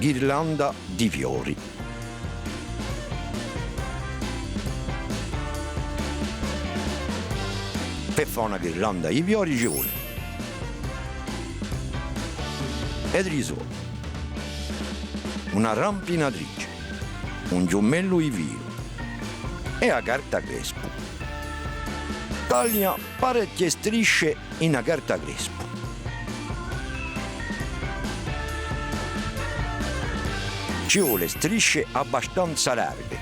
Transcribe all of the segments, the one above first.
ghirlanda di fiori. Per fare una ghirlanda di fiori ci vuole ed risolve una rampinatrice, un giummello di filo e la carta crespo. Taglia parecchie strisce in una carta crespo. Ci vuole strisce abbastanza larghe.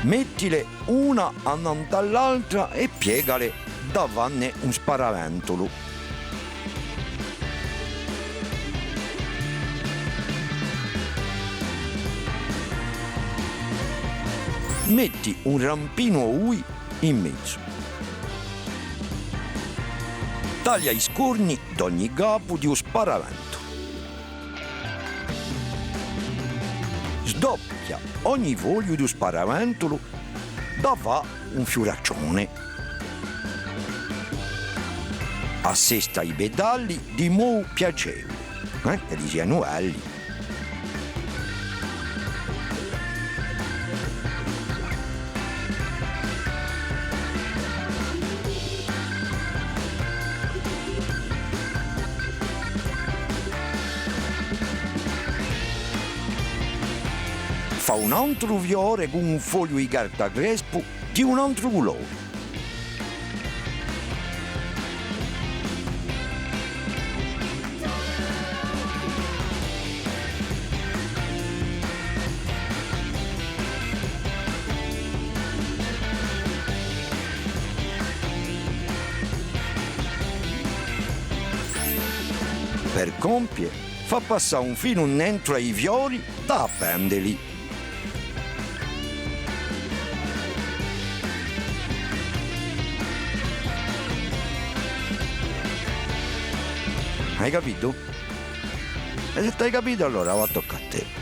Mettile una annanto all'altra e piegale davanti un sparaventolo. Metti un rampino ui in mezzo. Taglia i scorni d'ogni capo di un sparavento. Sdoppia ogni foglio di un sparaventolo da fa un fioraccione. Assesta i pedali di modo piacevole, che li siano belli. Fa un altro fiore con un foglio di carta crespo di un altro colore. Per compiere, fa passare un filo dentro ai fiori da appenderli. Hai capito? E se t'hai capito allora va a toccare a te.